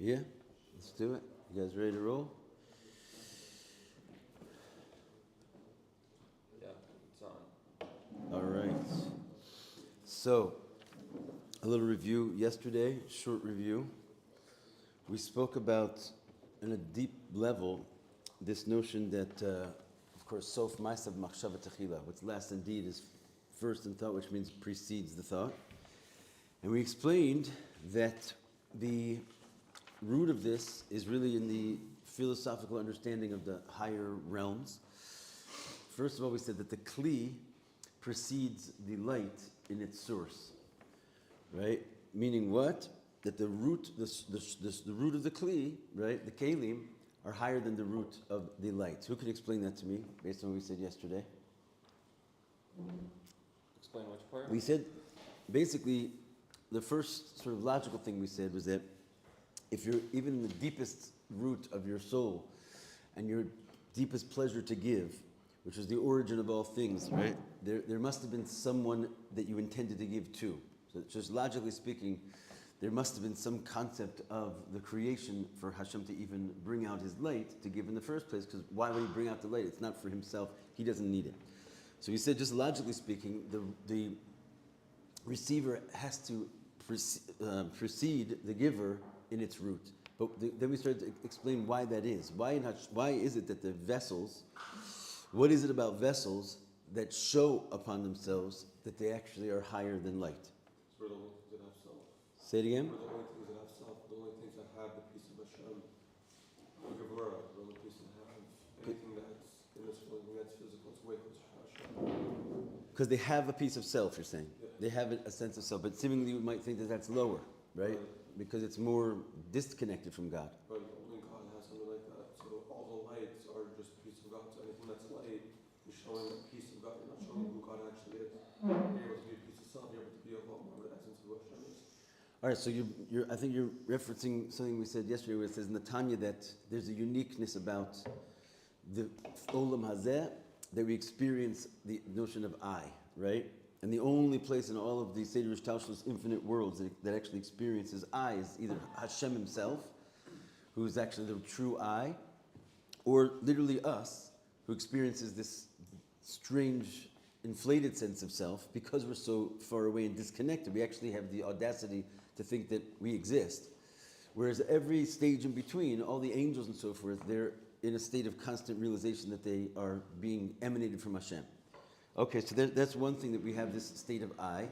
Yeah, let's do it. You guys ready to roll? Yeah, it's on. All right. So, a little review yesterday, short review. We spoke about, on a deep level, this notion that, of course, sof ma'asav machshava techila. What's last indeed is first in thought, which means precedes the thought. And we explained that the root of this is really in the philosophical understanding of the higher realms. First of all, we said that the kli precedes the light in its source, right? Meaning what? That the root, the root of the kli, right, the kelim, are higher than the root of the light. Who can explain that to me, based on what we said yesterday? Explain which part? We said, basically, the first sort of logical thing we said was that if you're even in the deepest root of your soul and your deepest pleasure to give, which is the origin of all things, right? There must have been someone that you intended to give to. So just logically speaking, there must have been some concept of the creation for Hashem to even bring out his light to give in the first place, because why would he bring out the light? It's not for himself. He doesn't need it. So he said, just logically speaking, the receiver has to precede the giver in its root. But then we started to explain why that is. Why is it that the vessels, what is it about vessels that show upon themselves that they actually are higher than light? So we're the only things that have self. Say it again? We're the only things that have self, the only things that have the piece of Hashem. The Gevurah, the only piece that have anything that's in this world, that's physical, it's way closer to Hashem. Because they have a piece of self, you're saying. Yeah. They have a sense of self, but seemingly you might think that that's lower, right? Because it's more disconnected from God. But only God has something like that. So all the lights are just a piece of God. So anything that's light is showing a piece of God. You're not showing who God actually is. You're able to be a piece of self. You're able to be a lot more of the essence of who Hashem is. All right, so I think you're referencing something we said yesterday where it says in the Tanya that there's a uniqueness about the Olam Hazeh that we experience the notion of I, right? And the only place in all of the Seder Ishtalshelus infinite worlds that actually experiences I is either Hashem himself, who is actually the true I, or literally us, who experiences this strange, inflated sense of self because we're so far away and disconnected. We actually have the audacity to think that we exist. Whereas every stage in between, all the angels and so forth, they're in a state of constant realization that they are being emanated from Hashem. Okay, so that's one thing that we have this state of I.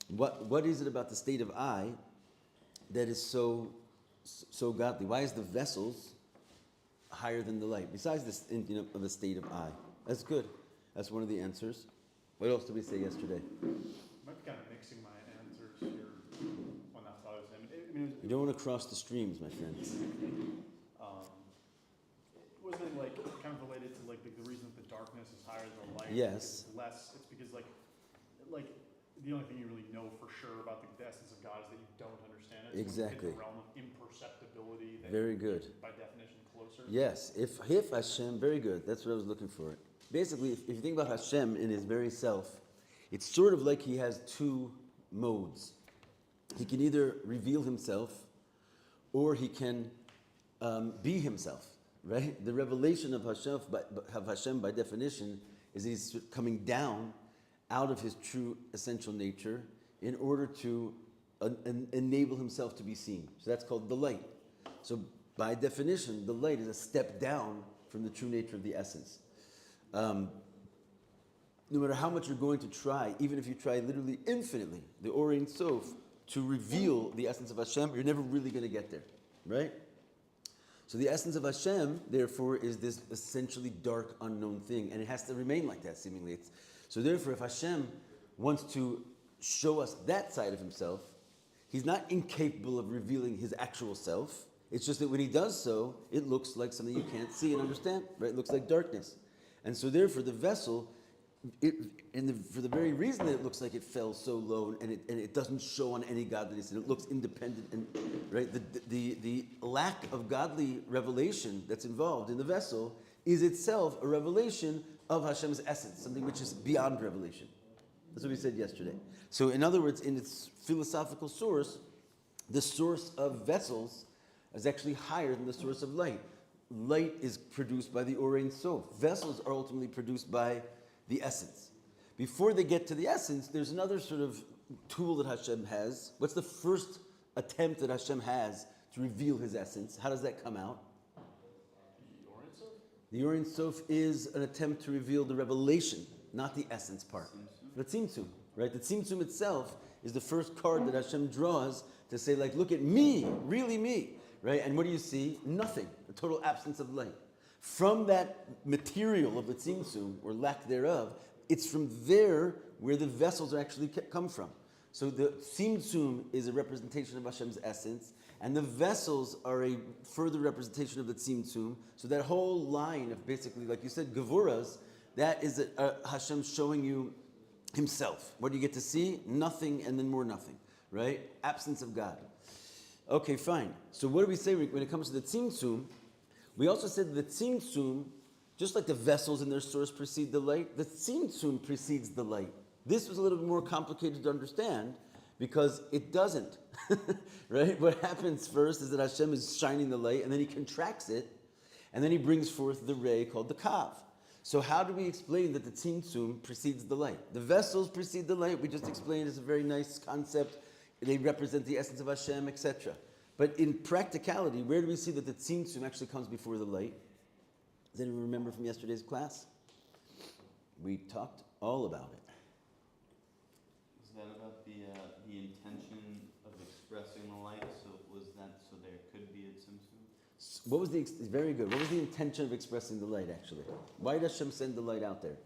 What is it about the state of I that is so godly? Why is the vessels higher than the light? Besides this, of the state of I. That's good. That's one of the answers. What else did we say yesterday? Might be kind of mixing my answers here when I thought of him. You don't want to cross the streams, my friend. Wasn't it like kind of related to like the reason that the darkness is higher than the light? Yes. It's less. It's because like the only thing you really know for sure about the essence of God is that you don't understand it. Exactly. It's the realm of imperceptibility. That Very good. By definition, closer. Yes. If Hashem, very good. That's what I was looking for. Basically, if you think about Hashem in his very self, it's sort of like he has two modes. He can either reveal himself, or he can be himself. Right? The revelation of Hashem by definition is he's coming down out of his true essential nature in order to enable himself to be seen. So that's called the light. So by definition, the light is a step down from the true nature of the essence. No matter how much you're going to try, even if you try literally infinitely, the Or Ein Sof, to reveal the essence of Hashem, you're never really going to get there. Right? So the essence of Hashem, therefore, is this essentially dark, unknown thing, and it has to remain like that, seemingly. So therefore, if Hashem wants to show us that side of himself, he's not incapable of revealing his actual self. It's just that when he does so, it looks like something you can't see and understand, right? It looks like darkness. And so therefore, the vessel, for the very reason that it looks like it fell so low and it doesn't show on any godliness and it looks independent and right, the lack of godly revelation that's involved in the vessel is itself a revelation of Hashem's essence, something which is beyond revelation. That's what we said yesterday. So in other words, in its philosophical source, the source of vessels is actually higher than the source of light. Light is produced by the Or Ein Sof. Vessels are ultimately produced by the essence. Before they get to the essence, there's another sort of tool that Hashem has. What's the first attempt that Hashem has to reveal His essence? How does that come out? The Or Ein Sof is an attempt to reveal the revelation, not the essence part. The Tzimtzum, right? The Tzimtzum itself is the first card that Hashem draws to say, like, look at me, really me, right? And what do you see? Nothing, a total absence of light. From that material of the Tzimtzum, or lack thereof, it's from there where the vessels actually come from. So the Tzimtzum is a representation of Hashem's essence, and the vessels are a further representation of the Tzimtzum. So that whole line of basically, like you said, Gevuras, that is Hashem showing you Himself. What do you get to see? Nothing and then more nothing, right? Absence of God. Okay, fine. So what do we say when it comes to the Tzimtzum? We also said the Tzimtzum, just like the vessels in their source precede the light, the Tzimtzum precedes the light. This was a little bit more complicated to understand because it doesn't, right? What happens first is that Hashem is shining the light and then He contracts it and then He brings forth the ray called the Kav. So how do we explain that the Tzimtzum precedes the light? The vessels precede the light. We just explained it's a very nice concept. They represent the essence of Hashem, etc. But in practicality, where do we see that the Tzimtzum actually comes before the light? Does anyone remember from yesterday's class? We talked all about it. Is that about the intention of expressing the light? So was that so there could be a Tzimtzum? What was very good. What was the intention of expressing the light, actually? Why did Hashem send the light out there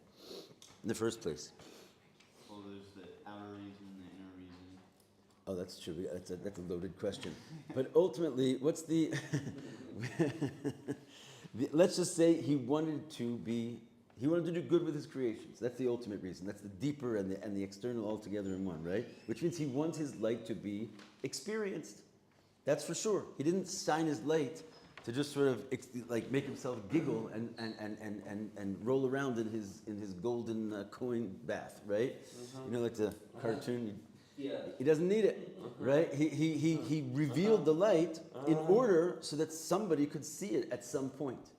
in the first place? Well, there's the outer reason, the inner reason. Oh, that's true. That's a loaded question. But ultimately, what's the... Let's just say he wanted to do good with his creations. That's the ultimate reason. That's the deeper and the external all together in one, right? Which means he wants his light to be experienced. That's for sure. He didn't shine his light to just sort of like make himself giggle and roll around in his golden coin bath, right? You know, like the cartoon. Yeah. He doesn't need it, right? He revealed the light in order so that somebody could see it at some point.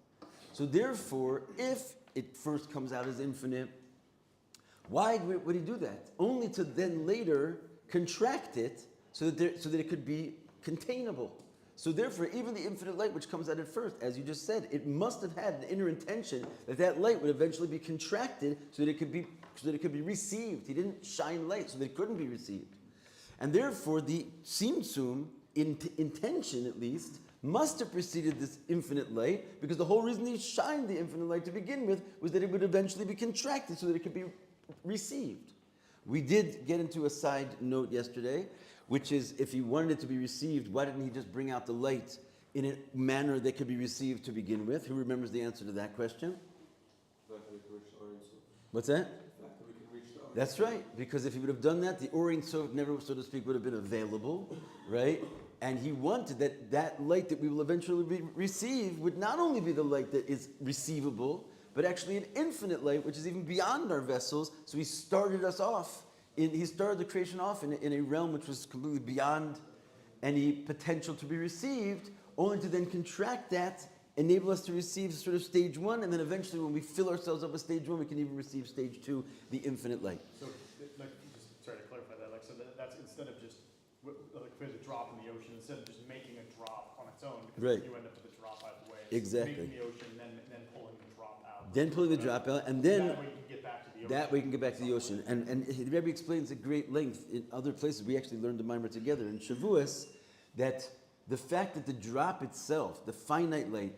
So therefore, if it first comes out as infinite, why would he do that? Only to then later contract it so that it could be containable. So therefore, even the infinite light which comes out at first, as you just said, it must have had an inner intention that light would eventually be contracted so that it could be received. He didn't shine light so that it couldn't be received. And therefore, the Tzimtzum, intention at least, must have preceded this infinite light, because the whole reason he shined the infinite light to begin with was that it would eventually be contracted so that it could be received. We did get into a side note yesterday, which is if he wanted it to be received, why didn't he just bring out the light in a manner that could be received to begin with? Who remembers the answer to that question? What's that? That's right, because if he would have done that, the Or Ein Sof never, so to speak, would have been available, right? And he wanted that light that we will eventually receive would not only be the light that is receivable, but actually an infinite light, which is even beyond our vessels. So he started us off. He started the creation off in a realm which was completely beyond any potential to be received, only to then contract that, enable us to receive sort of stage one, and then eventually when we fill ourselves up with stage one, we can even receive stage two, the infinite light. So, like, just sorry to clarify that, like, so that's instead of just, like, if there's a drop in the ocean, instead of just making a drop on its own, because Right. you end up with a drop out of the way. Exactly. Making the ocean, then pulling the drop out. Then pulling the drop out, and then That way you can get back to the ocean. that way you can get back to the ocean. And the Rebbe explains at great length in other places. We actually learned the Maimer together in Shavuos, that the fact that the drop itself, the finite light,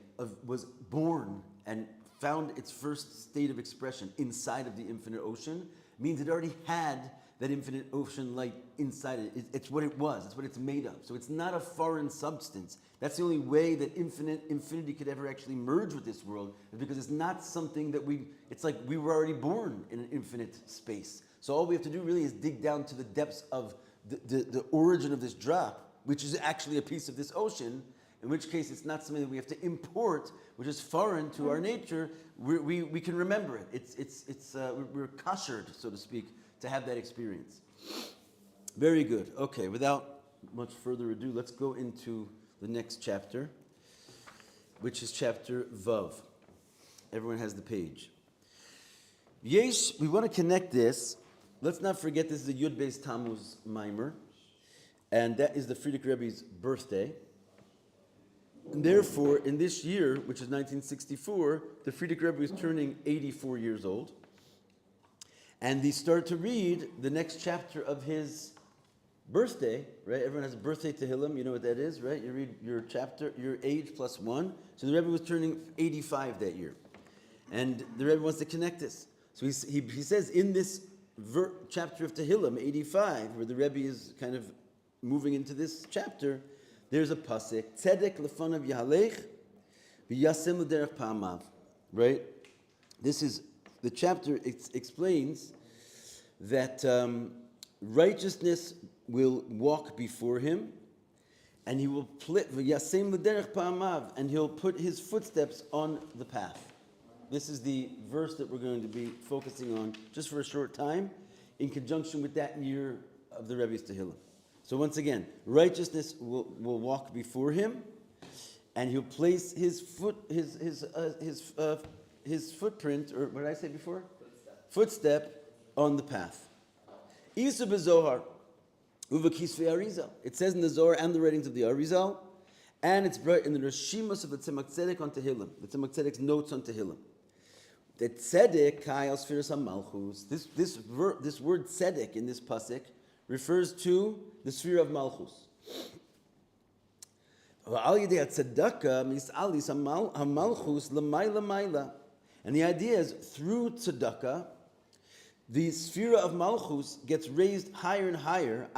was born and found its first state of expression inside of the infinite ocean means it already had that infinite ocean light inside it. It's what it was. It's what it's made of. So it's not a foreign substance. That's the only way that infinity could ever actually merge with this world, is because it's not something that it's like we were already born in an infinite space. So all we have to do really is dig down to the depths of the origin of this drop, which is actually a piece of this ocean, in which case it's not something that we have to import, which is foreign to our nature. We can remember it. We're kashered, so to speak, to have that experience. Very good. Okay, without much further ado, let's go into the next chapter, which is chapter Vav. Everyone has the page. Yesh, we want to connect this. Let's not forget this is a Yud Beis Tammuz Mimer, and that is the Frierdiker Rebbe's birthday. And therefore, in this year, which is 1964, the Frierdiker Rebbe is turning 84 years old. And they start to read the next chapter of his birthday, right? Everyone has a birthday Tehillim, you know what that is, right? You read your chapter, your age plus one. So the Rebbe was turning 85 that year. And the Rebbe wants to connect this. So he says in this chapter of Tehillim, 85, where the Rebbe is kind of moving into this chapter, there's a pasuk, Tzedek lefanav yahalech, v'yasem l'derech pa'amav, right? This is, the chapter explains that righteousness will walk before him, and he will v'yasem l'derech pa'amav, and he'll put his footsteps on the path. This is the verse that we're going to be focusing on just for a short time, in conjunction with that year of the Rebbe's Tehillim. So once again, righteousness will walk before him, and he'll place his footprint, or what did I say before? Footstep on the path. Isa b'Zohar, uvakisvei Arizal. It says in the Zohar and the writings of the Arizal, and it's brought in the Rishimos of the Tzemach Tzedek on Tehillim, the Tzemach Tzedek's notes on Tehillim. The Tzedek kai al Sfiras HaMalchus. This word Tzedek in this pasuk refers to the sphere of Malchus. And the idea is through tzedakah, the sphere of Malchus gets raised higher and higher,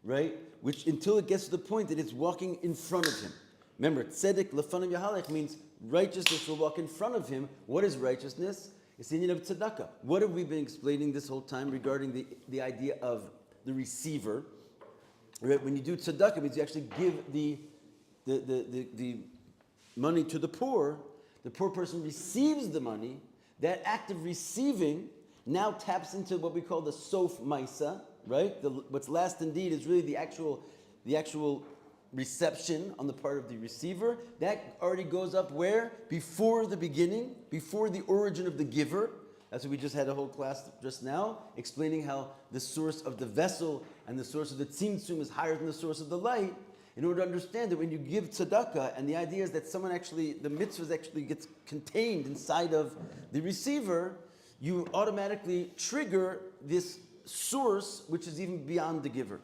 right? Which until it gets to the point that it's walking in front of him. Remember, tzedek lefanav yahalech means righteousness will walk in front of him. What is righteousness? It's the union of tzedakah. What have we been explaining this whole time regarding the idea of the receiver? Right? When you do tzedakah, it means you actually give the money to the poor person receives the money. That act of receiving now taps into what we call the sof maisa, right? What's last indeed is really the actual reception on the part of the receiver. That already goes up where? Before the beginning, before the origin of the giver. That's what we just had a whole class just now, explaining how the source of the vessel and the source of the tzimtzum is higher than the source of the light. In order to understand that when you give tzedakah, and the idea is that someone actually, the mitzvah actually gets contained inside of the receiver, you automatically trigger this source which is even beyond the giver.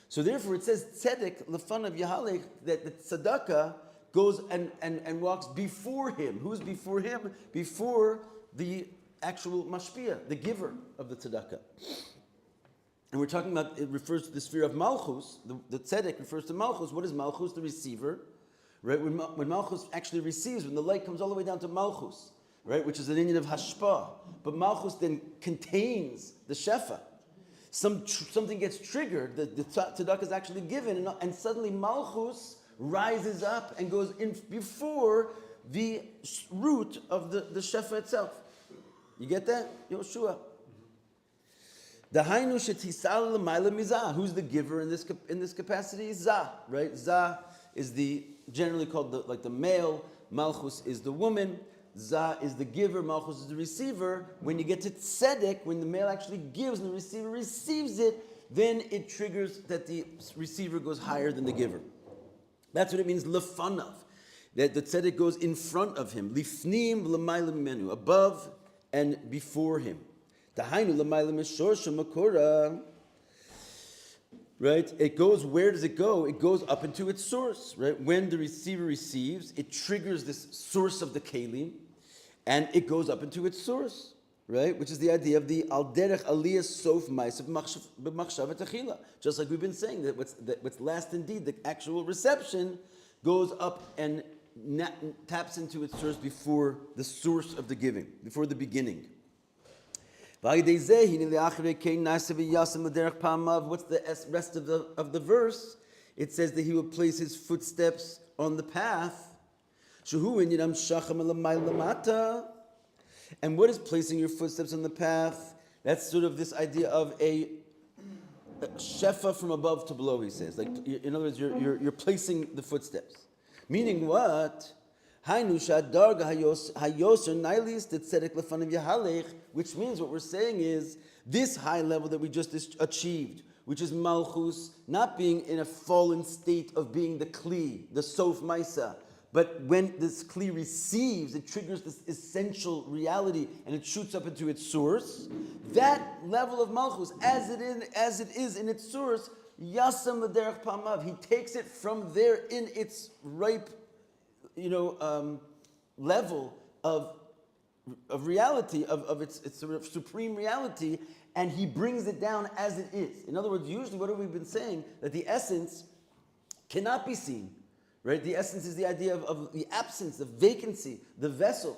So therefore it says tzedek lefanav yahalech, that the tzedakah goes and walks before him. Who's before him? Before the actual mashpia, the giver of the tzedakah. And we're talking about, it refers to the sphere of Malchus. The tzedek refers to Malchus. What is Malchus? The receiver. Right? When Malchus actually receives, when the light comes all the way down to Malchus, right? Which is an union of hashpah. But Malchus then contains the shefa. Something gets triggered, the tzedakah is actually given, and suddenly Malchus rises up and goes in before the root of the shefa itself. You get that? Yoshua. The Hainu shetisal l'mayla mizah. Who's the giver in this capacity? Zah, right? Zah is generally called the male. Malchus is the woman. Zah is the giver. Malchus is the receiver. When you get to tzedek, when the male actually gives and the receiver receives it, then it triggers that the receiver goes higher than the giver. That's what it means lefanav. That the tzedek goes in front of him. Lifnim l'mayla mimenu, above and before him. Right? It goes, where does it go? It goes up into its source, right? When the receiver receives, it triggers this source of the kelim, and it goes up into its source, right? Which is the idea of the al derech aliyah sof ma'asav b'machshavat achila. Just like we've been saying, that what's last indeed, the actual reception, goes up and taps into its source before the source of the giving, before the beginning. What's the rest of the verse? It says that he will place his footsteps on the path. And what is placing your footsteps on the path? That's sort of this idea of a shefa from above to below, he says. Like, in other words, you're placing the footsteps. Meaning what? Which means what we're saying is this high level that we just achieved, which is Malchus, not being in a fallen state of being the Kli, the Sof Maisa, but when this Kli receives, it triggers this essential reality and it shoots up into its source. That level of Malchus, as it is in its source, Yasam l'derech pamav, he takes it from there in its ripe, level of reality, of its sort of supreme reality, and he brings it down as it is. In other words, usually what have we been saying? That the essence cannot be seen, right? The essence is the idea of the absence, the vacancy, the vessel.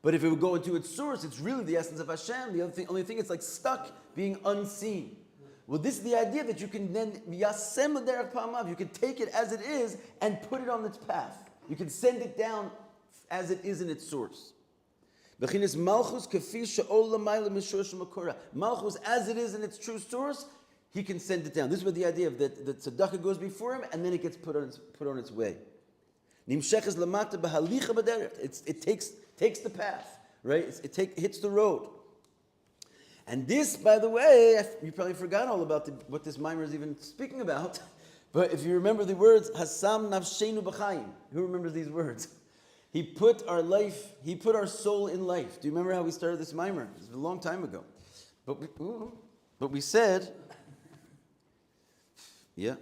But if it would go into its source, it's really the essence of Hashem. The only thing it's like stuck, being unseen. Well, this is the idea that you can then, yasem l'derech pa'amav, you can take it as it is and put it on its path. You can send it down as it is in its source. Malchus as it is in its true source, he can send it down. This is what the idea of that the tzedakah goes before him and then it gets put on its way. It takes the path, right? It hits the road. And this, by the way, you probably forgot all about what this mimer is even speaking about. But if you remember the words, Hasam nafshenu b'chaim. Who remembers these words? He put our soul in life. Do you remember how we started this mimer? It was a long time ago. But we said, who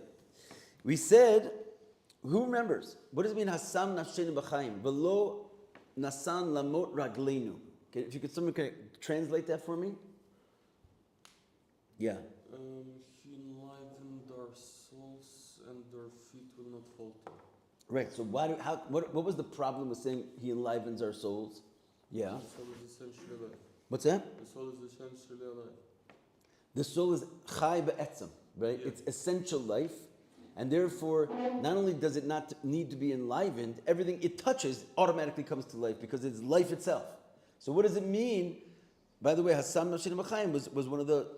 remembers? What does it mean, Hasam nafshenu b'chaim? V'lo nasan lamot ragleinu. Okay, if you could, someone can translate that for me? Yeah. He enlivened our souls and their feet will not falter. Right. So what was the problem with saying he enlivens our souls? Yeah. The soul is essentially alive. What's that? The soul is essentially alive. The soul is chai be'etzem, right? Yeah. It's essential life, and therefore, not only does it not need to be enlivened, everything it touches automatically comes to life because it's life itself. So what does it mean? By the way, Hassam Nashim B'chaim was one of the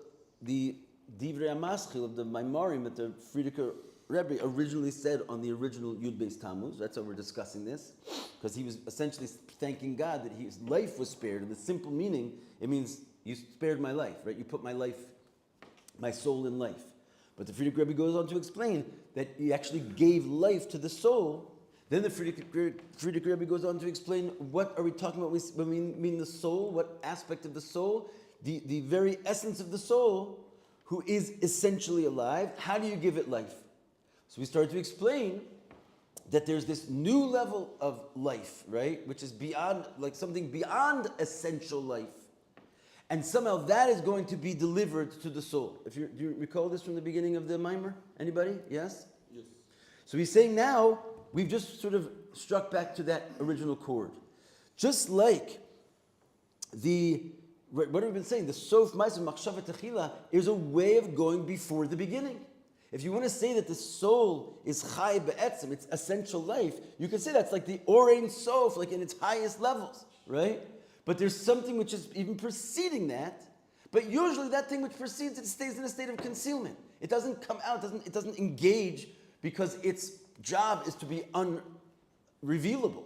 Divrei HaMaschil of the Maimarim that the Frierdiker Rebbe originally said on the original Yud Beis Tammuz. That's why we're discussing this, because he was essentially thanking God that his life was spared. And the simple meaning, it means you spared my life, right? You put my soul in life. But the Frierdiker Rebbe goes on to explain that he actually gave life to the soul. Then the Frierdiker Rebbe goes on to explain what are we talking about when we mean the soul, what aspect of the soul, the very essence of the soul, who is essentially alive. How do you give it life? So we started to explain that there's this new level of life, right? Which is beyond, like something beyond essential life. And somehow that is going to be delivered to the soul. Do you recall this from the beginning of the mimer? Anybody? Yes? Yes. So he's saying now, we've just sort of struck back to that original chord. Just like what have we been saying? The Sof Ma'aser Machshava Techila is a way of going before the beginning. If you want to say that the soul is Chai Be'etzem, it's essential life, you can say that's like the Orein Sof, like in its highest levels, right? But there's something which is even preceding that, but usually that thing which precedes it stays in a state of concealment. It doesn't come out, it doesn't engage because its job is to be unrevealable.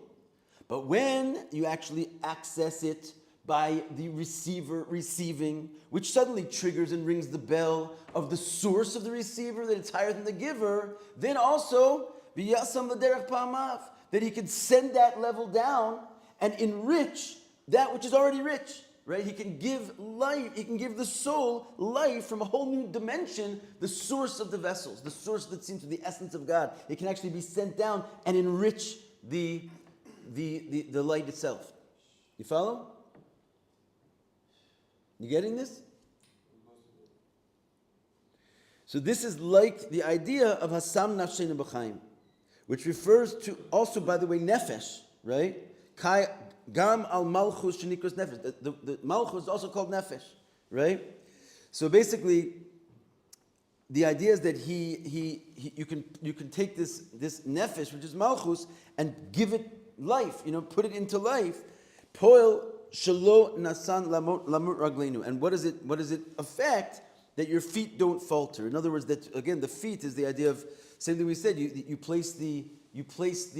But when you actually access it by the receiver receiving, which suddenly triggers and rings the bell of the source of the receiver, that it's higher than the giver, then also, v'yasam l'derech pa'amav, that he can send that level down and enrich that which is already rich, right? He can give life, he can give the soul life from a whole new dimension, the source of the vessels, the source that seems to the essence of God. It can actually be sent down and enrich the light itself. You follow? You getting this? So this is like the idea of Hassam Nafsheinu B'chaim, which refers to also, by the way, Nefesh, right? Kai Gam al Malchus Shenikros Nefesh. The Malchus is also called Nefesh, right? So basically, the idea is that you can take this Nefesh, which is Malchus, and give it life, put it into life. Poel Shelo Nasan Lamut Raglenu. And what does it affect? that your feet don't falter. In other words, that again, the feet is the idea of same thing we said. You place the you place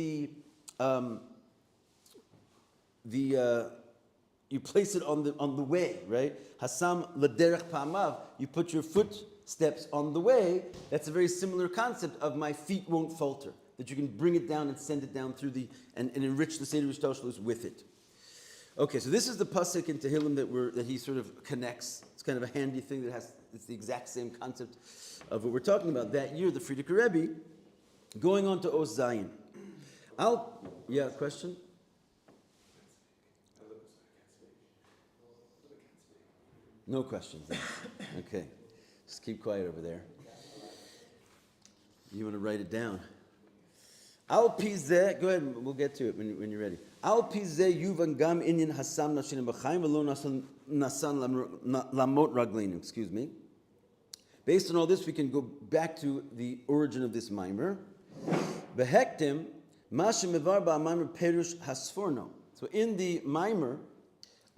it on the way, right? Hasam l'derech pa'amav. You put your footsteps on the way. That's a very similar concept of my feet won't falter. That you can bring it down and send it down through and enrich the Seder Yishtalshlus with it. Okay, so this is the pasuk in Tehillim that he sort of connects. It's kind of a handy thing it's the exact same concept of what we're talking about. That year, the Frierdiker Rebbe, going on to Oz Zayin. Question? No questions. Okay, just keep quiet over there. You want to write it down? Al pizeh, go ahead, we'll get to it when you're ready. Al pizeh yuvan gam inyan hasam nashin b'chaim v'lo nasan lamot ragleinu. Excuse me. Based on all this, we can go back to the origin of this mimer. Behektim mashem mevar ba'amimer perush hasforno. So in the mimer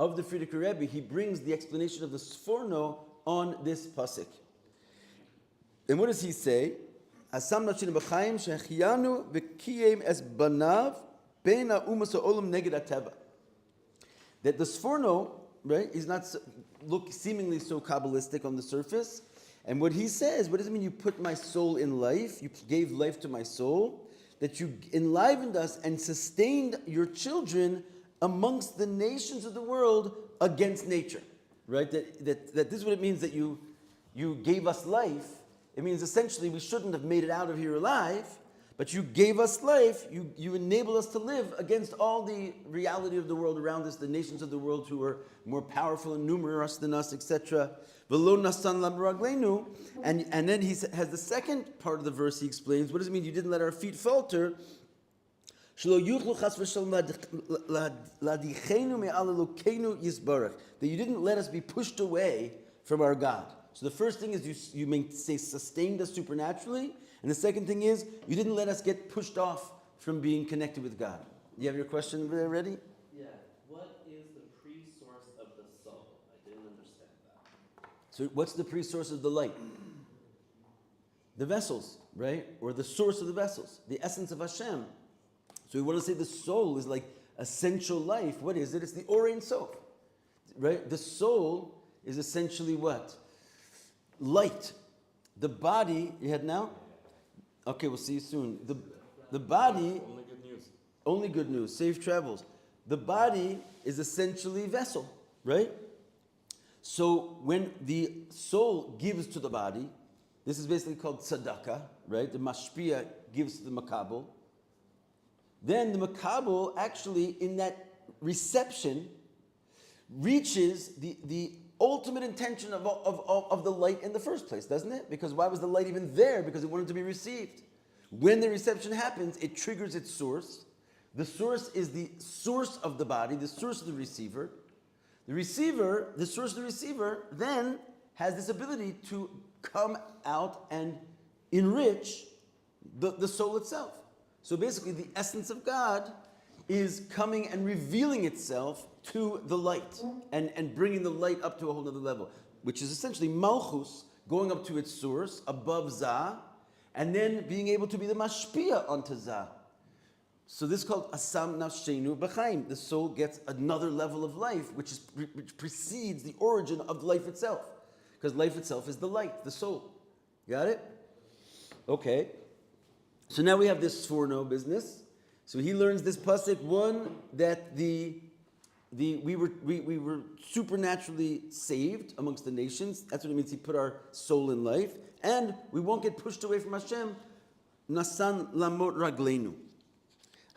of the Frierdiker Rebbe, he brings the explanation of the sforno on this pasuk. And what does he say? Asam nashinu b'chaim shehiyanu v'kiyem es banav bein ha'umas ha'olam neged hateva. That the sforno, right, is not look seemingly so Kabbalistic on the surface. And what he says, what does it mean you put my soul in life? You gave life to my soul. That you enlivened us and sustained your children amongst the nations of the world against nature. Right? That this is what it means that you gave us life. It means essentially we shouldn't have made it out of here alive, but you gave us life, you enabled us to live against all the reality of the world around us, the nations of the world who are more powerful and numerous than us, etc. And then he has the second part of the verse he explains, what does it mean you didn't let our feet falter? That you didn't let us be pushed away from our God. So the first thing is you may say sustained us supernaturally, and the second thing is you didn't let us get pushed off from being connected with God. You have your question ready? Yeah. What is the pre-source of the soul? I didn't understand that. So what's the pre-source of the light? The vessels, right? Or the source of the vessels, the essence of Hashem. So we want to say the soul is like essential life. What is it? It's the Or Ein Sof, right? The soul is essentially what? Light. The body, you had now? Okay, we'll see you soon. The body, Only good news. only good news, safe travels. The body is essentially vessel, right? So when the soul gives to the body, this is basically called tzedakah, right? The mashpia gives to the makabel. Then the makabel actually in that reception reaches the ultimate intention of the light in the first place, doesn't it? Because why was the light even there? Because it wanted to be received. When the reception happens, it triggers its source. The source is the source of the body, the source of the receiver. The source of the receiver, then has this ability to come out and enrich the soul itself. So basically, the essence of God is coming and revealing itself to the light and bringing the light up to a whole other level, which is essentially Malchus going up to its source above Zah, and then being able to be the mashpia onto Zah. So this is called Asam Nafshenu B'chaim. The soul gets another level of life, which precedes the origin of life itself, because life itself is the light, the soul. Got it? Okay. So now we have this Sforno business. So he learns this pasuk one that we were supernaturally saved amongst the nations. That's what it means. He put our soul in life, and we won't get pushed away from Hashem. Nasan lamot ragleinu.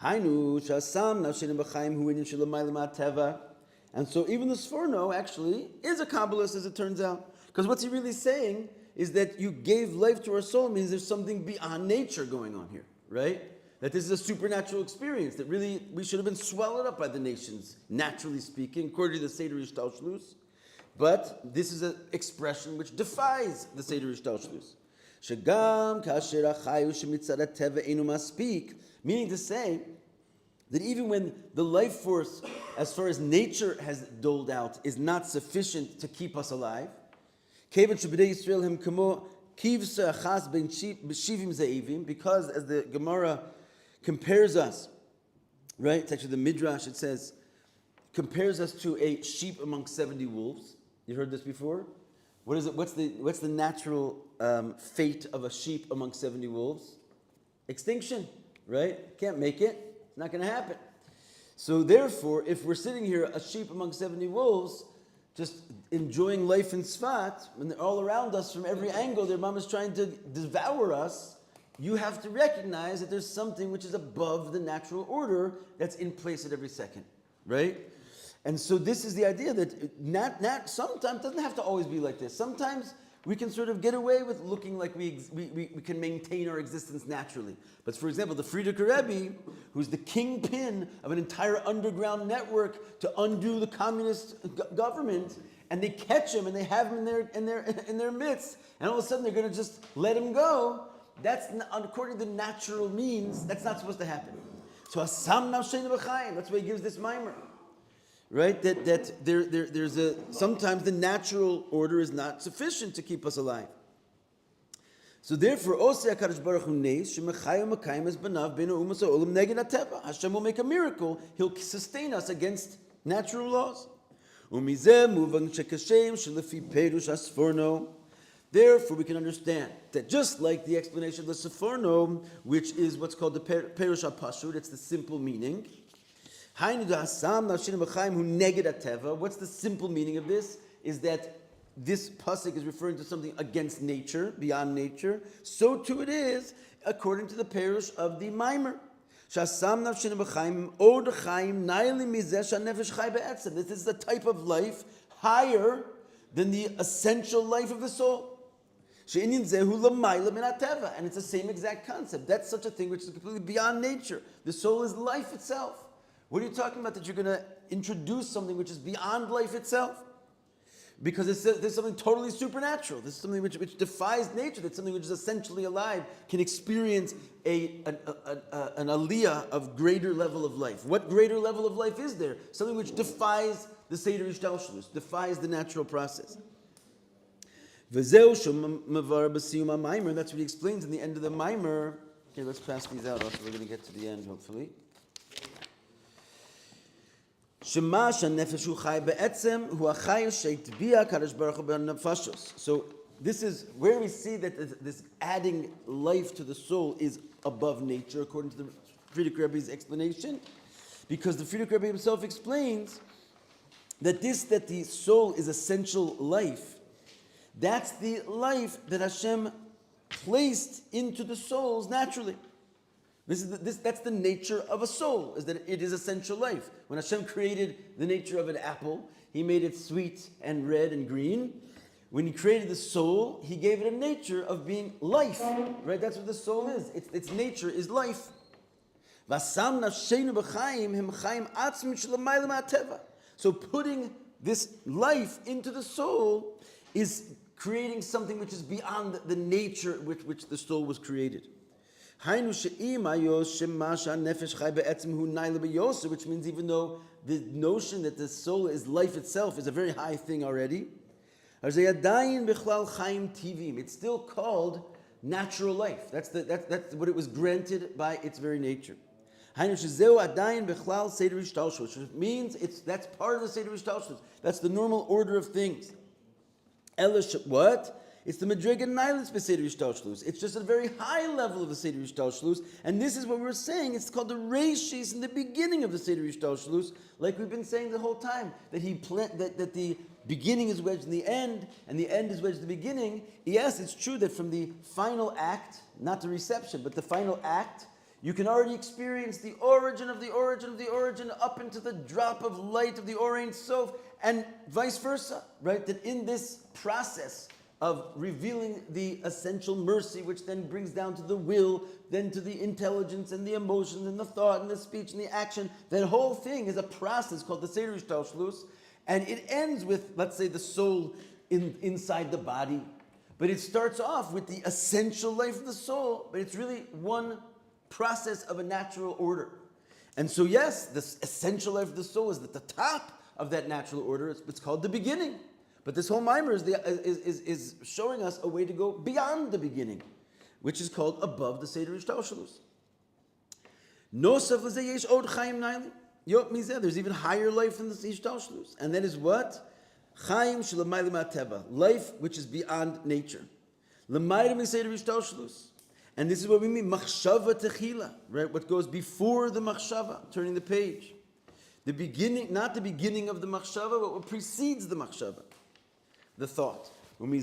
Hainu shasam nafshenu b'chaim hu inyan shelamayla ma'ateva. And so even the Sforno actually is a Kabbalist, as it turns out, because what's he really saying is that you gave life to our soul means there's something beyond nature going on here, right? That this is a supernatural experience, that really we should have been swallowed up by the nations, naturally speaking, according to the Seder Yishtalshlus. But this is an expression which defies the Seder Yishtalshlus. Shagam kasher achayu shemitzad hateva einu maspik, meaning to say that even when the life force, as far as nature has doled out, is not sufficient to keep us alive, Kevan Shabbat Yisrael Him Kamo Kivsa Achas Ben Shivim Ze'evim, because as the Gemara compares us, right? It's actually the Midrash, it says, compares us to a sheep among 70 wolves. You heard this before? What is it? What's the natural fate of a sheep among 70 wolves? Extinction, right? Can't make it. It's not going to happen. So therefore, if we're sitting here, a sheep among 70 wolves, just enjoying life in Sfat, when they're all around us from every angle, their mom is trying to devour us, you have to recognize that there's something which is above the natural order that's in place at every second, right? And so this is the idea that sometimes it doesn't have to always be like this. Sometimes we can sort of get away with looking like we can maintain our existence naturally. But for example, the Frierdiker Rebbe, who's the kingpin of an entire underground network to undo the communist government, and they catch him and they have him in their midst, and all of a sudden they're going to just let him go. That's according to the natural means. That's not supposed to happen. So Asam Nafsheinu B'chaim. That's why he gives this mimer. Right? That there's sometimes the natural order is not sufficient to keep us alive. So therefore, Osei HaKadosh Baruch Hu Neis, Shemechayim Makayim Es Banav Beinu Umas HaOlam Neged HaTeva. Hashem will make a miracle. He'll sustain us against natural laws. Umizeh Muvan Shekashem Shelefi Perush HaSforno. Therefore, we can understand that just like the explanation of the Sforno, which is what's called the Perush HaPashut, it's the simple meaning. What's the simple meaning of this? Is that this pasuk is referring to something against nature, beyond nature. So too it is according to the perush of the mimer. This is the type of life higher than the essential life of the soul. And it's the same exact concept. That's such a thing which is completely beyond nature. The soul is life itself. What are you talking about that you're going to introduce something which is beyond life itself? Because there's something totally supernatural. This is something which defies nature. That's something which is essentially alive, can experience an aliyah of greater level of life. What greater level of life is there? Something which defies the Seder Ishtalshlus, defies the natural process. That's what he explains in the end of the mimer. Okay, let's pass these out also. We're going to get to the end, hopefully. So this is where we see that this adding life to the soul is above nature, according to the Frierdiker Rebbe's explanation, because the Frierdiker Rebbe himself explains that the soul is essential life. That's the life that Hashem placed into the souls naturally. That's the nature of a soul, is that it is essential life. When Hashem created the nature of an apple, He made it sweet and red and green. When He created the soul, He gave it a nature of being life. Right? That's what the soul is. Its nature is life. So putting this life into the soul is creating something which is beyond the nature with which the soul was created. Which means even though the notion that the soul is life itself is a very high thing already, it's still called natural life. That's what it was granted by its very nature. Which means that's part of the Seder Ishtalshlus. That's the normal order of things. What? It's the Madriga Nailis B'Seder Ishtalshlus. It's just a very high level of the Seder Ishtalshlus, and this is what we're saying. It's called the Reishis in the beginning of the Seder Ishtalshlus, like we've been saying the whole time, that that the beginning is wedged in the end, and the end is wedged in the beginning. Yes, it's true that from the final act, not the reception, but the final act, you can already experience the origin of the origin of the origin up into the drop of light of the Or Ein Sof, and vice versa, right? That in this process of revealing the essential mercy, which then brings down to the will, then to the intelligence and the emotions and the thought and the speech and the action. That whole thing is a process called the Seder Ishtalshlus, and it ends with, let's say, the soul inside the body. But it starts off with the essential life of the soul, but it's really one process of a natural order. And so yes, this essential life of the soul is at the top of that natural order. It's called the beginning. But this whole mimer is showing us a way to go beyond the beginning, which is called above the Seder Ishtalshalus. Nosaf l'zeh yesh od chaim naili. Yot mizeh, there's even higher life than the Ishtalshalus. And that is what? Chaim shelamayli ma'teva. Life which is beyond nature. L'mayli m'seder Ishtalshalus. And this is what we mean, machshava techila, right? What goes before the machshava, turning the page. The beginning, not the beginning of the machshava, but what precedes the machshava. The thought. And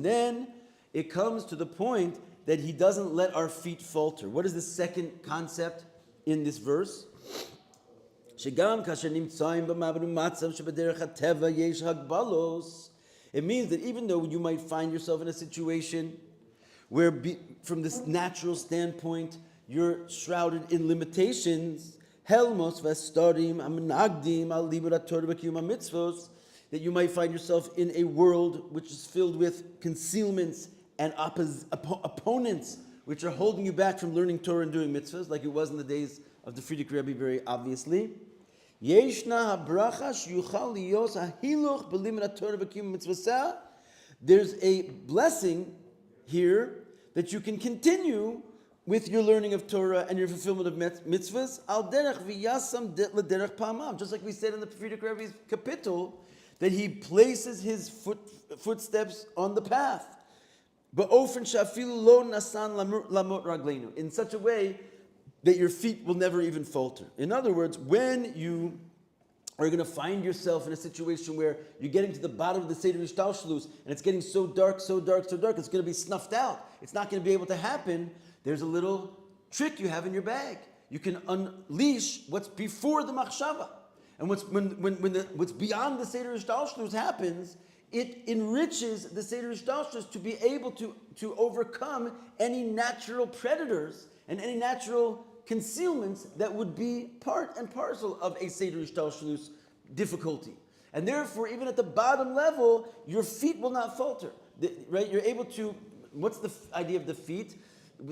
then it comes to the point that he doesn't let our feet falter. What is the second concept in this verse? It means that even though you might find yourself in a situation where, from this natural standpoint, you're shrouded in limitations, that you might find yourself in a world which is filled with concealments and opponents which are holding you back from learning Torah and doing mitzvahs, like it was in the days of the Frierdiker Rebbe, very obviously. There's a blessing here that you can continue with your learning of Torah and your fulfillment of mitzvahs. Al derech v'yasam l'derech pa'amam. Just like we said in the Frierdiker Rebbe's kapitel, that he places his footsteps on the path. Ba'ofen shafilu lo nasan lamot ragleinu. In such a way that your feet will never even falter. In other words, when you are going to find yourself in a situation where you're getting to the bottom of the Seder Ishtalshalus and it's getting so dark, so dark, so dark, it's going to be snuffed out. It's not going to be able to happen. There's a little trick you have in your bag. You can unleash what's before the machshava. And what's beyond the Seder Ishtalshalus happens, it enriches the Seder Ishtalshalus to be able to overcome any natural predators and any natural concealments that would be part and parcel of a Seder Ishtalshalus difficulty. And therefore, even at the bottom level, your feet will not falter. Right? You're able to, what's the idea of the feet?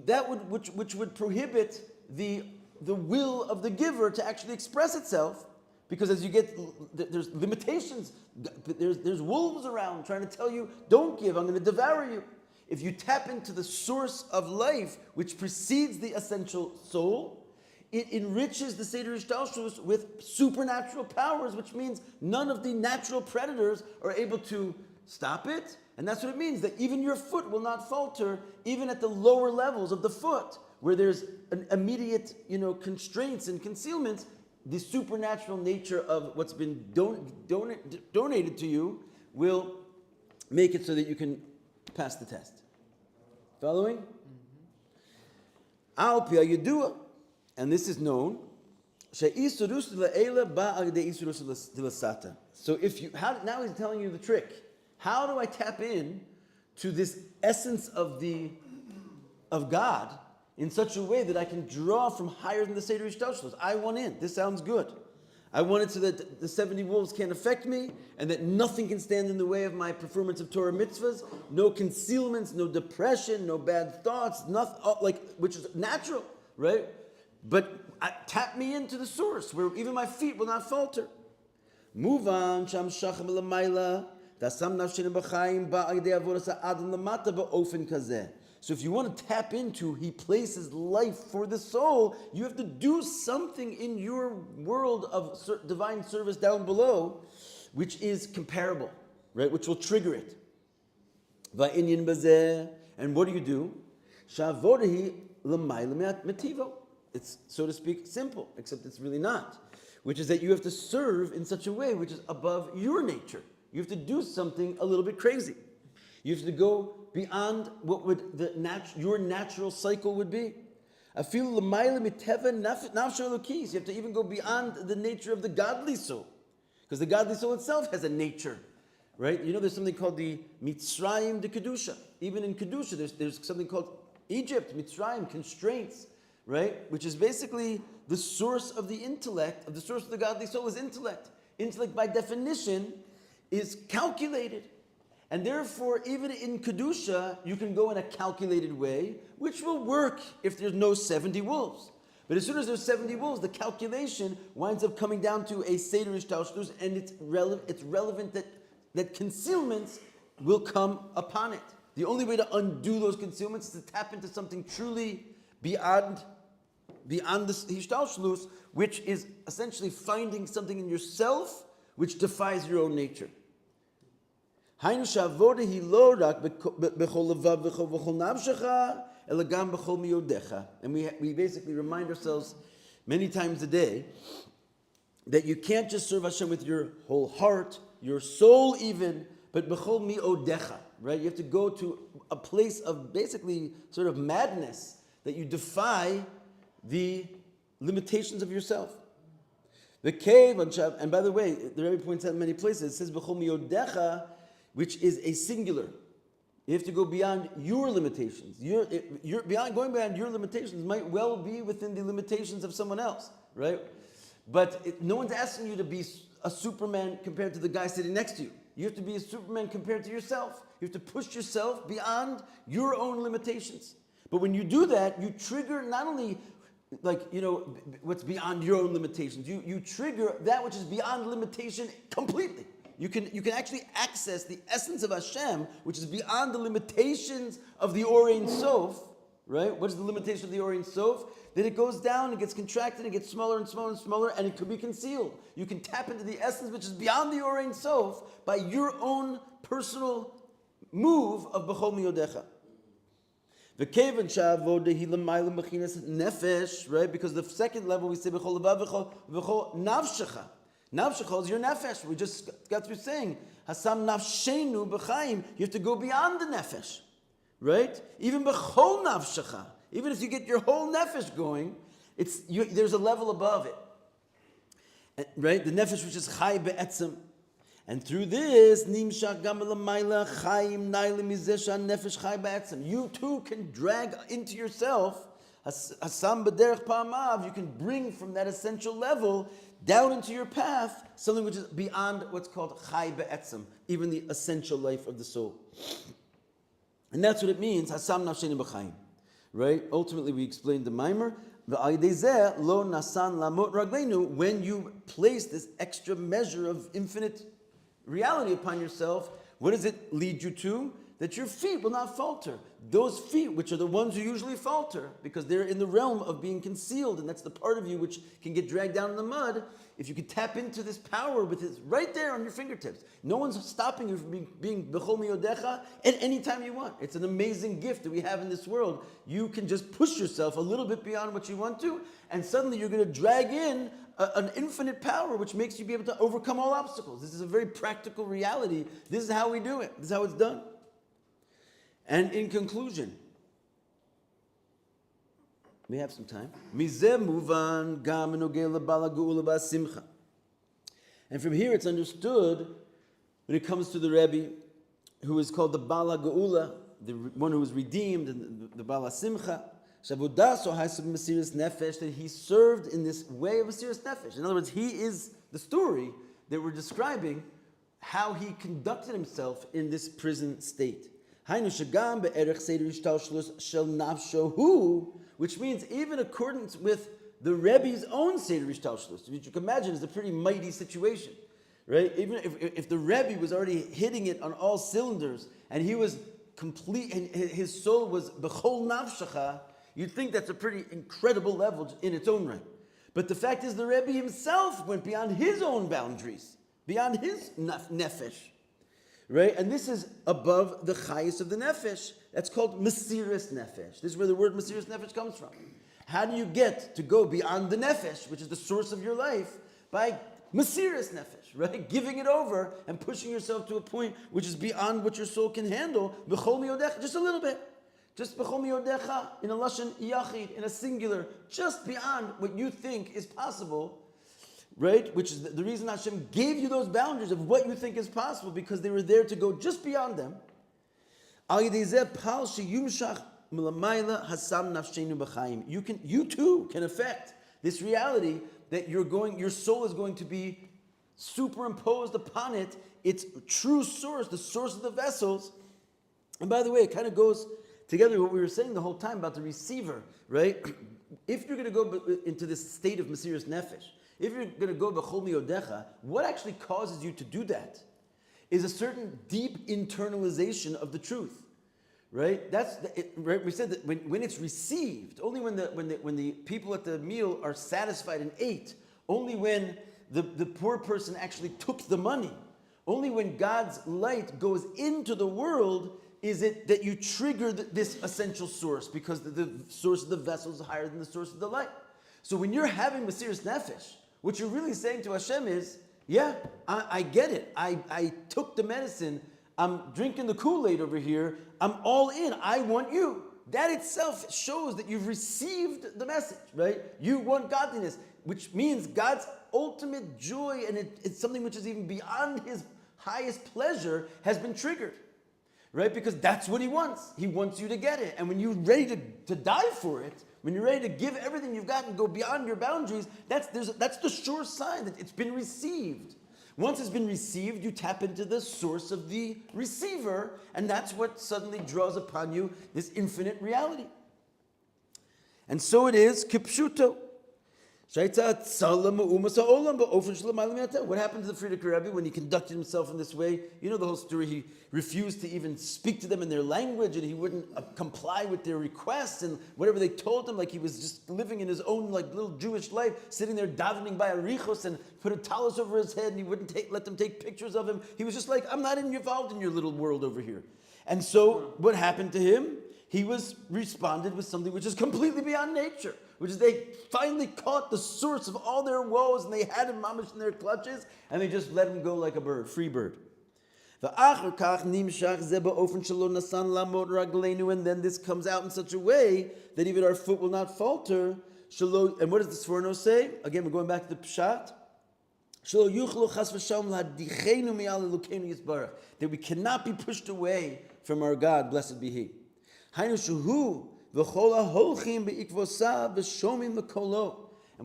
That which would prohibit the will of the giver to actually express itself, because as you get, there's limitations, there's wolves around trying to tell you, don't give, I'm going to devour you. If you tap into the source of life, which precedes the essential soul, it enriches the Seder Ishtalshalus with supernatural powers, which means none of the natural predators are able to stop it. And that's what it means, that even your foot will not falter, even at the lower levels of the foot, where there's an immediate, constraints and concealments. The supernatural nature of what's been donated to you will make it so that you can pass the test. Following? Al pi hayidua, and this is known. So if you, now he's telling you the trick. How do I tap in to this essence of God in such a way that I can draw from higher than the Seder Ishtalshalus? I want in. This sounds good. I want it so that the 70 wolves can't affect me, and that nothing can stand in the way of my performance of Torah mitzvahs. No concealments, no depression, no bad thoughts, nothing, which is natural, right? But tap me into the source where even my feet will not falter. Move on. Sham shacham l'mayla. So if you want to tap into, he places life for the soul, you have to do something in your world of divine service down below, which is comparable, right? Which will trigger it. And what do? It's, so to speak, simple, except it's really not. Which is that you have to serve in such a way which is above your nature. You have to do something a little bit crazy. You have to go beyond what would your natural cycle would be. You have to even go beyond the nature of the godly soul. Because the godly soul itself has a nature. Right? There's something called the Mitzrayim de Kedusha. Even in Kedusha, there's something called Egypt, Mitzrayim, constraints. Right? Which is basically the source of the intellect, the source of the godly soul is intellect. Intellect by definition is calculated. And therefore, even in Kedusha, you can go in a calculated way, which will work if there's no 70 wolves. But as soon as there's 70 wolves, the calculation winds up coming down to a Seder Ishtalshlus, and it's relevant that concealments will come upon it. The only way to undo those concealments is to tap into something truly beyond the Ishtalshlus, which is essentially finding something in yourself which defies your own nature. And we basically remind ourselves many times a day that you can't just serve Hashem with your whole heart, your soul even, but b'chol mi'odecha, right? You have to go to a place of basically sort of madness, that you defy the limitations of yourself. The cave, and by the way, the Rebbe points out in many places, it says b'chol mi'odecha, which is a singular. You have to go beyond your limitations. Going beyond your limitations might well be within the limitations of someone else, right? But no one's asking you to be a Superman compared to the guy sitting next to you. You have to be a Superman compared to yourself. You have to push yourself beyond your own limitations. But when you do that, you trigger not only what's beyond your own limitations. You trigger that which is beyond limitation completely. You can actually access the essence of Hashem, which is beyond the limitations of the Or Ein Sof, right? What is the limitation of the Or Ein Sof? That it goes down, it gets contracted, it gets smaller and smaller and smaller, and it could be concealed. You can tap into the essence which is beyond the Or Ein Sof by your own personal move of B'chol Miyodecha. V'kevan sha'avoda l'mayla mechinas nefesh, right? Because the second level we say B'chol levav v'chol nafshecha. Nafshecha is your nefesh. We just got through saying Hasam nafshenu b'chaim. You have to go beyond the nefesh, right? Even b'chol nafshecha. Even if you get your whole nefesh going, there's a level above it, right? The nefesh which is chai be'etzem, and through this nimshach gam l'mayla chaim nailim mizesha nefesh chai be'etzem. You too can drag into yourself Hasam b'derech pa'amav. You can bring from that essential level down into your path something which is beyond what's called chai be'etzem, even the essential life of the soul. And that's what it means, Hasam nafshenu b'chaim. Right? Ultimately, we explained the mimer. Lo nasan lamot ragleinu. When you place this extra measure of infinite reality upon yourself, what does it lead you to? That your feet will not falter. Those feet, which are the ones who usually falter, because they're in the realm of being concealed, and that's the part of you which can get dragged down in the mud. If you could tap into this power with it right there on your fingertips, no one's stopping you from being b'chol miyodecha at any time you want. It's an amazing gift that we have in this world. You can just push yourself a little bit beyond what you want to, and suddenly you're going to drag in an infinite power which makes you be able to overcome all obstacles. This is a very practical reality. This is how we do it. This is how it's done. And in conclusion, we have some time. And from here it's understood when it comes to the Rebbe, who is called the Bala Geula, the one who was redeemed, and the Bala Simcha, that he served in this way of Mesiras Nefesh. In other words, he is the story that we're describing how he conducted himself in this prison state. Which means even accordance with the Rebbe's own Seder Ishtalshlus, which you can imagine is a pretty mighty situation, right? Even if the Rebbe was already hitting it on all cylinders, and he was complete, and his soul was b'chol nafshecha, you'd think that's a pretty incredible level in its own right. But the fact is the Rebbe himself went beyond his own boundaries, beyond his nefesh, right? And this is above the chayis of the nefesh. That's called Mesiras Nefesh. This is where the word Mesiras Nefesh comes from. How do you get to go beyond the nefesh, which is the source of your life? By Mesiras Nefesh, right? Giving it over and pushing yourself to a point which is beyond what your soul can handle. B'chol miyodecha, just a little bit. Just b'chol miyodecha, in a lashon yachid, in a singular, just beyond what you think is possible, right? Which is the reason Hashem gave you those boundaries of what you think is possible, because they were there to go just beyond them. You too can affect this reality that your soul is going to be superimposed upon it, its true source, the source of the vessels. And by the way, it kind of goes together with what we were saying the whole time about the receiver, right? if you're going to go into this state of Mesiras Nefesh, if you're going to go b'chol miyodecha, what actually causes you to do that is a certain deep internalization of the truth, right? Right? We said that when it's received, only when the people at the meal are satisfied and ate, only when the poor person actually took the money, only when God's light goes into the world is it that you trigger this essential source, because the source of the vessel is higher than the source of the light. So when you're having Mesiras Nefesh, what you're really saying to Hashem is, yeah, I get it. I took the medicine. I'm drinking the Kool-Aid over here. I'm all in. I want you. That itself shows that you've received the message, right? You want godliness, which means God's ultimate joy, and it's something which is even beyond his highest pleasure, has been triggered. Right? Because that's what he wants. He wants you to get it. And when you're ready to die for it, when you're ready to give everything you've got and go beyond your boundaries, that's the sure sign that it's been received. Once it's been received, you tap into the source of the receiver, and that's what suddenly draws upon you this infinite reality. And so it is, kipshuto. What happened to the Frierdiker Rebbe when he conducted himself in this way? You know the whole story. He refused to even speak to them in their language, and he wouldn't comply with their requests, and whatever they told him, like he was just living in his own like little Jewish life, sitting there davening by a richos and put a talus over his head, and he wouldn't let them take pictures of him. He was just like, I'm not involved in your little world over here. And so what happened to him? He was responded with something which is completely beyond nature, which is they finally caught the source of all their woes, and they had him mamish in their clutches, and they just let him go like a bird, free bird. And then this comes out in such a way that even our foot will not falter. And what does the Sforno say? Again, we're going back to the Pshat. That we cannot be pushed away from our God, blessed be He. And what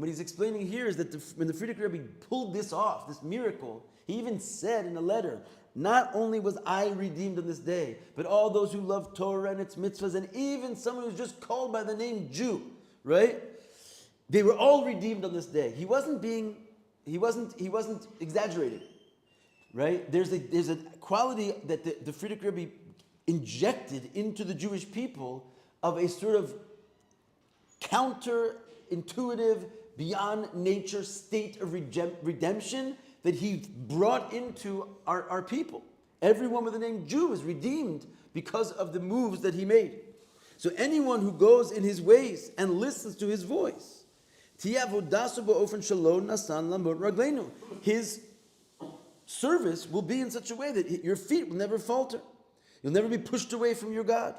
he's explaining here is that when the Frierdiker Rebbe pulled this off, this miracle, he even said in a letter, not only was I redeemed on this day, but all those who love Torah and its mitzvahs, and even someone who's just called by the name Jew, right? They were all redeemed on this day. He wasn't exaggerating, right? There's a quality that the Frierdiker Rebbe injected into the Jewish people of a sort of counterintuitive, beyond nature state of redemption that he brought into our people. Everyone with the name Jew is redeemed because of the moves that he made. So anyone who goes in his ways and listens to his voice, his service will be in such a way that your feet will never falter. You'll never be pushed away from your God.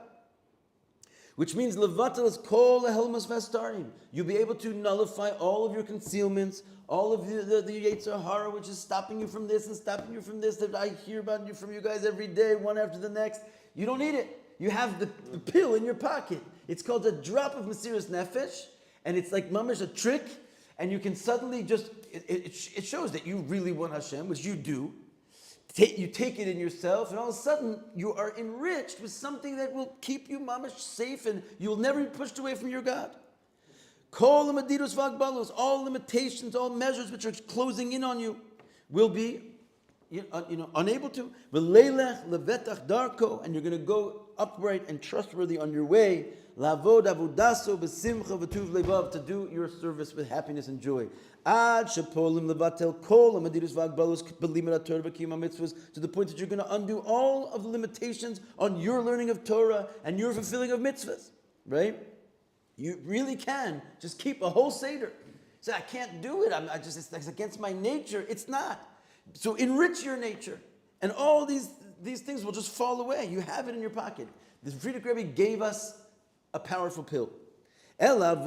Which means levatel is kol helmas vastarim. You'll be able to nullify all of your concealments, all of the Yetzer Hara, which is stopping you from this and stopping you from this, that I hear about you from you guys every day, one after the next. You don't need it. You have the pill in your pocket. It's called a drop of Mesiras Nefesh, and it's like mamish, a trick, and you can suddenly just, it shows that you really want Hashem, which you do. You take it in yourself, and all of a sudden you are enriched with something that will keep you mamish safe, and you'll never be pushed away from your God. Kol lemadidos v'agbalos, all limitations, all measures which are closing in on you, will be unable to. V'leilech levetach darko, and you're going to go upright and trustworthy on your way. Lavod avodaso b'simcha v'tuv levav, to do your service with happiness and joy. Ad shepolim levatel kol amadidus v'agbalos b'limat Torah v'kiyum mitzvos, to the point that you're going to undo all of the limitations on your learning of Torah and your fulfilling of mitzvahs. Right? You really can just keep a whole seder. Say, I can't do it. It's against my nature. It's not. So enrich your nature, and all these things will just fall away. You have it in your pocket. The Frierdiker Rebbe gave us a powerful pill. Instead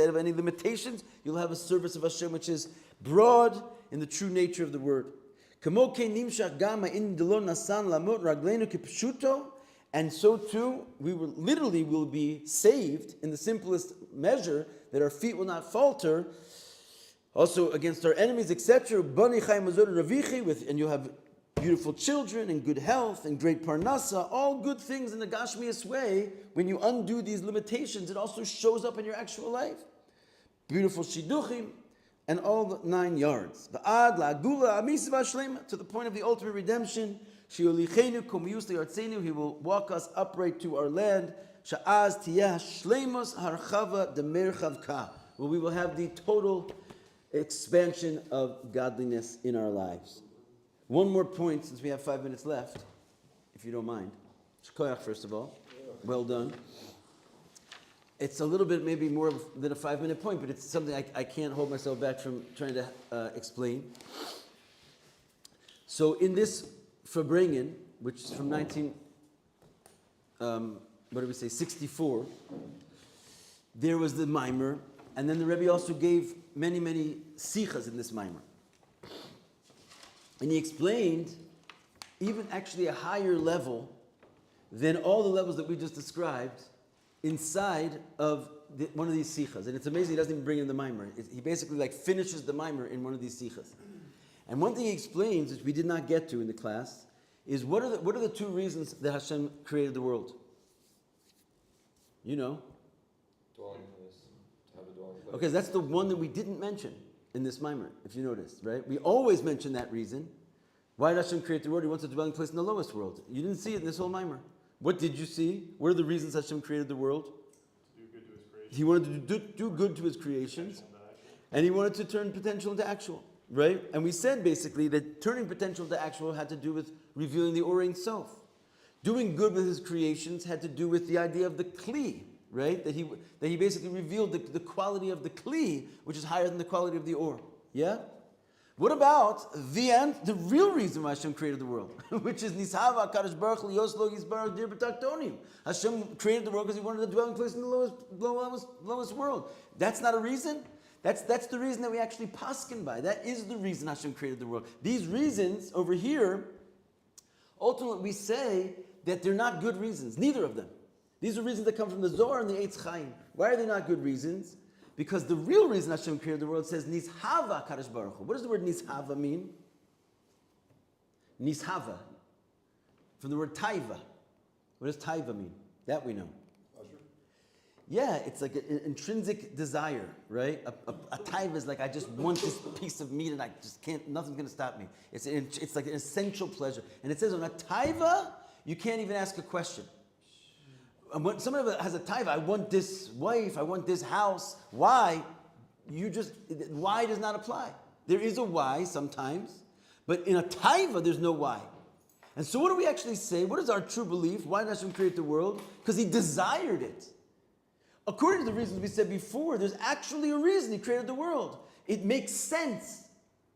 of any limitations, you'll have a service of Hashem which is broad in the true nature of the word. And so too, we will be saved in the simplest measure, that our feet will not falter, also against our enemies, etc. And you'll beautiful children and good health and great parnasa, all good things in the Gashmias way. When you undo these limitations, it also shows up in your actual life. Beautiful shidduchim and all the 9 yards. Va'ad la'agula amisiv ha'shlema, to the point of the ultimate redemption. Shiolichenu kumiyus le'artzenu, he will walk us upright to our land. Sha'az tiyah shlemos harchava demerchavka, where we will have the total expansion of godliness in our lives. One more point, since we have 5 minutes left, if you don't mind. Shkoyach, first of all. Well done. It's a little bit maybe more than a 5-minute point, but it's something I can't hold myself back from trying to explain. So in this Farbrengen, which is from 64, there was the mimer, and then the Rebbe also gave many, many sichas in this mimer. And he explained even actually a higher level than all the levels that we just described inside of one of these sichas. And it's amazing he doesn't even bring in the mimer. He basically finishes the mimer in one of these sichas. And one thing he explains, which we did not get to in the class, is what are the 2 reasons that Hashem created the world? You know? Dwelling place. To have a dwelling place. Okay, so that's the one that we didn't mention in this mimer, if you noticed, right? We always mention that reason. Why did Hashem create the world? He wants a dwelling place in the lowest world. You didn't see it in this whole mimer. What did you see? What are the reasons Hashem created the world? To do good to his creation. He wanted to do good to his creations, and he wanted to turn potential into actual, right? And we said basically that turning potential into actual had to do with revealing the Or Ein Sof. Doing good with his creations had to do with the idea of the Kli, right? That he basically revealed the quality of the Kli, which is higher than the quality of the Or. Yeah? What about the real reason why Hashem created the world, which is Nishava Kadosh Baruch Hu Yoslo Yisbarach Dir B'Taktonim. Hashem created the world because he wanted a dwelling place in the lowest world. That's not a reason. That's the reason that we actually paskin by. That is the reason Hashem created the world. These reasons over here, ultimately we say that they're not good reasons. Neither of them. These are reasons that come from the Zohar and the Eitz Chaim. Why are they not good reasons? Because the real reason Hashem created the world says Nishava Kadosh Baruch Hu. What does the word Nishava mean? Nishava. From the word Taiva. What does Taiva mean? That we know. Yeah, it's like an intrinsic desire, right? A Taiva is like, I just want this piece of meat and I just can't, nothing's going to stop me. It's like an essential pleasure. And it says on a Taiva, you can't even ask a question. And when somebody has a taiva, I want this wife, I want this house. Why? Why does not apply. There is a why sometimes, but in a taiva, there's no why. And so what do we actually say? What is our true belief? Why did Hashem create the world? Because he desired it. According to the reasons we said before, there's actually a reason he created the world. It makes sense,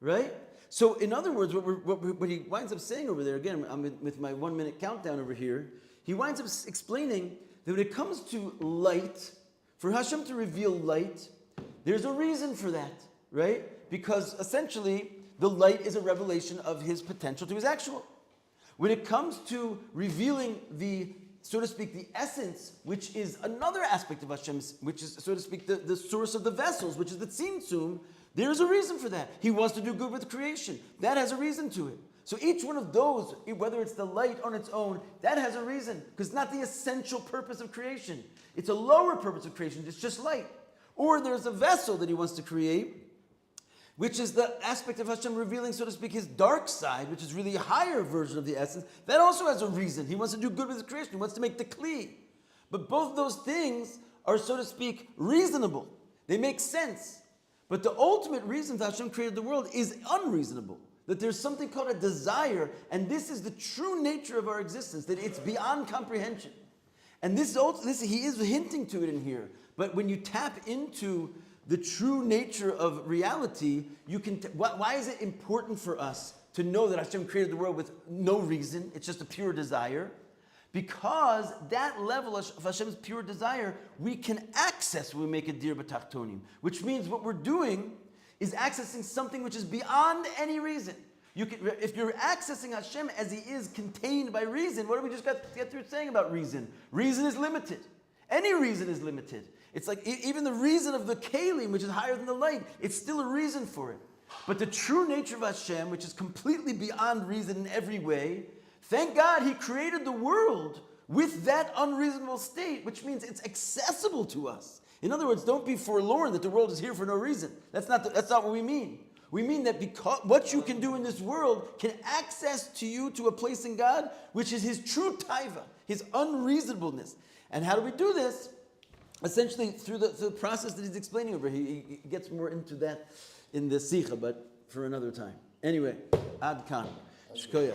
right? So in other words, what he winds up saying over there, again, I'm with my 1-minute countdown over here, he winds up explaining that when it comes to light, for Hashem to reveal light, there's a reason for that, right? Because essentially, the light is a revelation of his potential to his actual. When it comes to revealing the, so to speak, the essence, which is another aspect of Hashem's, which is, so to speak, the source of the vessels, which is the tzimtzum, there's a reason for that. He wants to do good with creation. That has a reason to it. So each one of those, whether it's the light on its own, that has a reason. Because it's not the essential purpose of creation. It's a lower purpose of creation. It's just light. Or there's a vessel that he wants to create, which is the aspect of Hashem revealing, so to speak, his dark side, which is really a higher version of the essence. That also has a reason. He wants to do good with his creation. He wants to make the kli. But both those things are, so to speak, reasonable. They make sense. But the ultimate reason that Hashem created the world is unreasonable. That there's something called a desire, and this is the true nature of our existence, that it's beyond comprehension. And this he is hinting to it in here. But when you tap into the true nature of reality, you can. Why is it important for us to know that Hashem created the world with no reason? It's just a pure desire. Because that level of Hashem's pure desire, we can access when we make a dir b'tachtonim. Which means what we're doing is accessing something which is beyond any reason. If you're accessing Hashem as he is contained by reason, what did we just get through saying about reason? Reason is limited. Any reason is limited. It's like even the reason of the kalim, which is higher than the light, it's still a reason for it. But the true nature of Hashem, which is completely beyond reason in every way, thank God He created the world with that unreasonable state, which means it's accessible to us. In other words, don't be forlorn that the world is here for no reason. That's not what we mean. We mean that because what you can do in this world can access to you to a place in God, which is His true taiva, His unreasonableness. And how do we do this? Essentially through the process that he's explaining over here. He gets more into that in the Sikha, but for another time. Anyway, Ad Kan. Shkoyach.